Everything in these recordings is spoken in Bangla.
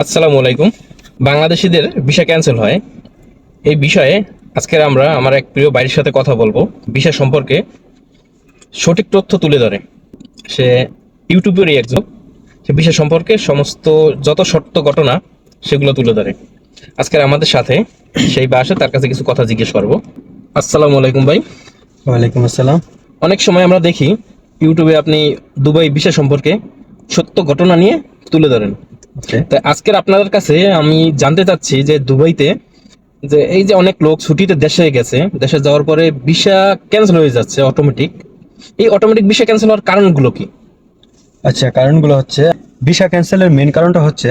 আসসালামু আলাইকুম। বাংলাদেশিদের ভিসা ক্যান্সেল হয়, এই বিষয়ে আজকের আমরা আমার এক প্রিয় ভাইয়ের সাথে কথা বলবো। ভিসা সম্পর্কে সঠিক তথ্য তুলে ধরে। সে ইউটিউবেরই একজন। সে ভিসা সম্পর্কে সমস্ত যত সত্য ঘটনা সেগুলো তুলে ধরে। আজকের আমাদের সাথে সেই ভাই আসে, তার কাছে কিছু কথা জিজ্ঞেস করবো। আসসালামু আলাইকুম ভাই। ওয়ালাইকুম আসসালাম। অনেক সময় আমরা দেখি ইউটিউবে আপনি দুবাই ভিসা সম্পর্কে সত্য ঘটনা নিয়ে তুলে ধরেন। ওকে। তাই আজকের আপনাদের কাছে আমি জানতে চাচ্ছি যে দুবাইতে যে এই যে অনেক লোক ছুটিতে দেশে গেছে, দেশে যাওয়ার পরে ভিসা ক্যান্সেল হয়ে যাচ্ছে অটোমেটিক। এই অটোমেটিক ভিসা ক্যান্সেল হওয়ার কারণগুলো কি? আচ্ছা, কারণগুলো হচ্ছে ভিসা ক্যান্সেলের মেন কারণটা হচ্ছে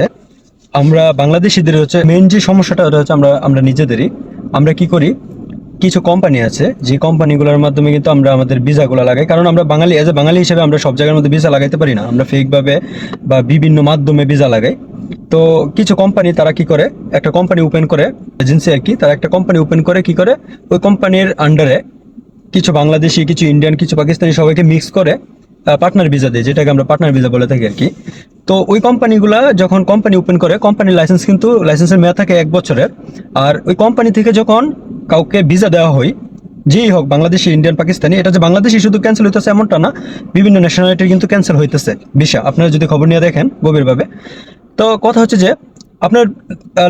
আমরা বাংলাদেশিদের হচ্ছে মেন যে সমস্যাটা ওটা হচ্ছে আমরা নিজেদেরই আমরা কি করি, কিছু কোম্পানি আছে যে কোম্পানিগুলোর মাধ্যমে কিন্তু আমরা আমাদের ভিসাগুলো লাগাই। কারণ আমরা বাঙালি, এজ এ বাঙালি হিসেবে আমরা সব জায়গার মধ্যে ভিসা লাগাইতে পারি না, আমরা ফেকভাবে বা বিভিন্ন মাধ্যমে ভিসা লাগাই। তো কিছু কোম্পানি তারা কি করে, একটা কোম্পানি ওপেন করে, এজেন্সি আর কি, তারা একটা কোম্পানি ওপেন করে কি করে ওই কোম্পানির আন্ডারে কিছু বাংলাদেশি, কিছু ইন্ডিয়ান, কিছু পাকিস্তানি সবাইকে মিক্স করে পার্টনার ভিসা দেয়, যেটাকে আমরা পার্টনার ভিসা বলে থাকি আর কি। তো ওই কোম্পানিগুলা যখন কোম্পানি ওপেন করে, কোম্পানির লাইসেন্স কিন্তু লাইসেন্সের মেয়াদ থাকে 1 বছরের। আর ওই কোম্পানি থেকে যখন কাউকে ভিসা দেওয়া হয়, যেই হোক বাংলাদেশি, ইন্ডিয়ান, পাকিস্তানি, এটা যে বাংলাদেশি শুধু ক্যান্সেল হইতেছে এমনটা না, বিভিন্ন ন্যাশনালিটির কিন্তু ক্যান্সেল হইতেছে ভিসা, আপনারা যদি খবর নিয়ে দেখেন গভীরভাবে। তো কথা হচ্ছে যে আপনার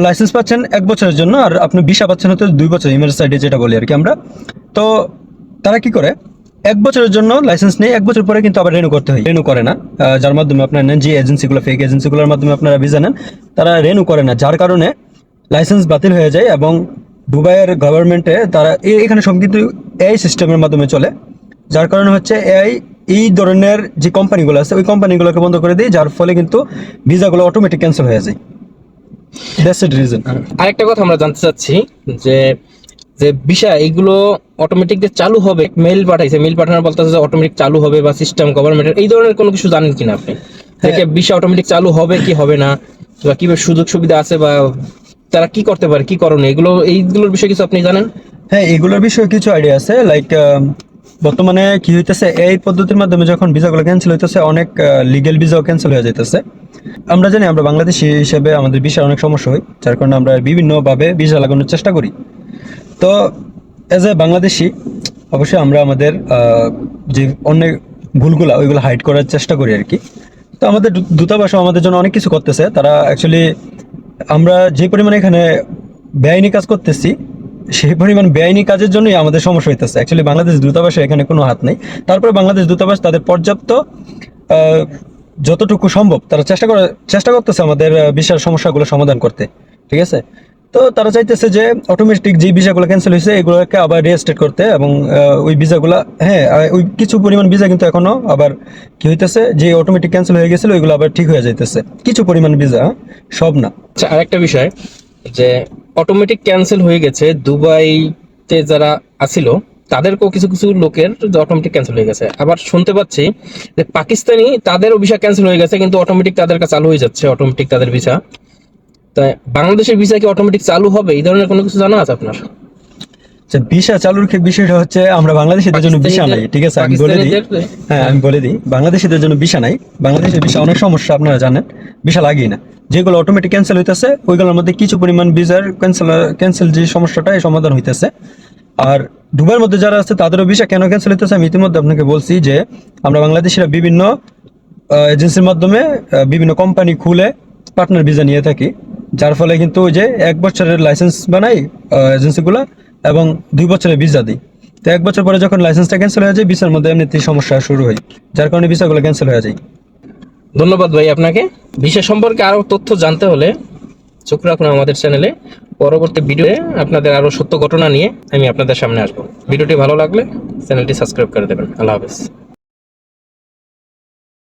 লাইসেন্স পাচ্ছেন 1 বছরের জন্য, আর আপনি ভিসা পাচ্ছেন হচ্ছে 2 বছর, ইমেল সাইডে যেটা বলি আর কি আমরা। তো তারা কি করে, 1 বছরের জন্য লাইসেন্স নেই, 1 বছর পরে কিন্তু আবার রেনু করতে হয়, রেনু করে না। যার মাধ্যমে আপনার নেন, যে এজেন্সিগুলো, ফেক এজেন্সিগুলোর মাধ্যমে আপনারা ভিসা নেন, তারা রেনু করে না, যার কারণে লাইসেন্স বাতিল হয়ে যায়। এবং দুবাইয়ের গভর্নমেন্টে তারা এখানে সব কিন্তু এআই সিস্টেমের মাধ্যমে চলে, যার কারণে হচ্ছে এআই এই ধরনের যে কোম্পানিগুলো আছে ওই কোম্পানিগুলোকে বন্ধ করে দেয়, যার ফলে কিন্তু ভিসাগুলো অটোমেটিক ক্যান্সেল হয়ে যায়। That's it reason. আরেকটা কথা আমরা জানতে চাচ্ছি যে যে ভিসা এইগুলো অটোমেটিক যে চালু হবে, মেইল পাঠাইছে, মেইল পাঠানোর বলতেছে যে অটোমেটিক চালু হবে, বা সিস্টেম গভর্নমেন্টের এই ধরনের কোনো কিছু জানেন কিনা আপনি? দেখে ভিসা অটোমেটিক চালু হবে কি হবে না, বা কিভাবে সুযোগ সুবিধা আছে, বা তারা কি করতে পারে কি করণীয়, এইগুলোর বিষয়ে কিছু আপনি জানেন? হ্যাঁ, এগুলোর বিষয়ে কিছু আইডিয়া আছে। লাইক বর্তমানে কি হইতেছে, এই পদ্ধতির মাধ্যমে যখন ভিসাগুলো ক্যান্সেল হইতেছে, অনেক লিগেল ভিসাও ক্যান্সেল হয়ে যাইতেছে। আমরা জানি আমরা বাংলাদেশি হিসেবে আমাদের ভিসার অনেক সমস্যা হয়, যার কারণে আমরা বিভিন্নভাবে ভিসা লাগানোর চেষ্টা করি। তো এজ এ বাংলাদেশি অবশ্যই আমরা আমাদের যে অনেক ভুলগুলা ওইগুলো হাইড করার চেষ্টা করি আর কি। তো আমাদের দূতাবাসও আমাদের জন্য অনেক কিছু করতেছে। তারা অ্যাকচুয়ালি, আমরা যে পরিমাণে এখানে বেআইনি কাজ করতেছি, সেই পরিমাণ বেআইনি কাজের জন্যই আমাদের সমস্যা হইতেছে। অ্যাকচুয়ালি বাংলাদেশ দূতাবাসে এখানে কোনো হাত নেই। তারপরে বাংলাদেশ দূতাবাস তাদের পর্যাপ্ত আহ, যতটুকু সম্ভব তারা চেষ্টা করতেছে আমাদের ভিসার সমস্যাগুলো সমাধান করতে, ঠিক আছে। তো তারা চাইতেছে যে অটোমেটিক যে ভিসাগুলো ক্যান্সেল হয়েছে এগুলোকে আবার রিস্টেট করতে, এবং ওই ভিসাগুলো, হ্যাঁ, ওই কিছু পরিমাণ ভিসা কিন্তু এখনো আবার কি হইতেছে, যে অটোমেটিক ক্যান্সেল হয়ে গেছিল ওইগুলো আবার ঠিক হয়ে যাইতেছে, কিছু পরিমাণ ভিসা, সব না। আচ্ছা, আরেকটা বিষয় যে অটোমেটিক ক্যান্সেল হয়ে গেছে দুবাইতে যারা আছিল তাদেরকেও কিছু কিছু লোকের অটোমেটিক ক্যান্সেল হয়ে গেছে। আবার শুনতে পাচ্ছি যে পাকিস্তানি তাদেরও ভিসা ক্যান্সেল হয়ে গেছে, কিন্তু অটোমেটিক তাদের কাছে চালু হয়ে যাচ্ছে অটোমেটিক তাদের ভিসা। তাই বাংলাদেশের ভিসা কি অটোমেটিক চালু হবে, এই ধরনের কোনো কিছু জানা আছে আপনার? ভিসা চালুর বিষয়টা হচ্ছে, আমরা বাংলাদেশিদের জন্য ভিসা নাই, ঠিক আছে, আমি বলে দিই। হ্যাঁ, আমি বলে দিই, বাংলাদেশিদের জন্য ভিসা নাই। বাংলাদেশের ভিসা অনেক সমস্যা, আপনারা জানেন, ভিসা লাগেই না। যেগুলো অটোমেটিক ক্যান্সেল হইতেছে ওইগুলোর মধ্যে কিছু পরিমাণ ভিসার ক্যান্সেল যে সমস্যাটা, এই সমাধান হইতেছে। আর দুবাইয়ের মধ্যে যারা আছে তাদেরও ভিসা কেন ক্যান্সেল হইতেছে আমি ইতিমধ্যে আপনাকে বলছি, যে আমরা বাংলাদেশিরা বিভিন্ন এজেন্সির মাধ্যমে বিভিন্ন কোম্পানি খুলে পার্টনার ভিসা নিয়ে থাকি, যার ফলে কিন্তু ওই যে 1 বছরের লাইসেন্স বানাই এজেন্সিগুলো, এবং 2 বছরের ভিসা দিই। তো 1 বছর পরে যখন লাইসেন্সটা ক্যান্সেল হয়ে যায়, ভিসার মধ্যে এমনিতেই সমস্যা শুরু হয়, যার কারণে ভিসাগুলো ক্যান্সেল হয়ে যায়। ধন্যবাদ ভাই আপনাকে। ভিসা সম্পর্কে আরো তথ্য জানতে হলে চোখ রাখুন আমাদের চ্যানেলে। পরবর্তী ভিডিওয়ে আপনাদের আরো সত্য ঘটনা নিয়ে আমি আপনাদের সামনে আসবো। ভিডিওটি ভালো লাগলে চ্যানেলটি সাবস্ক্রাইব করে দেবেন। আল্লাহ হাফেজ।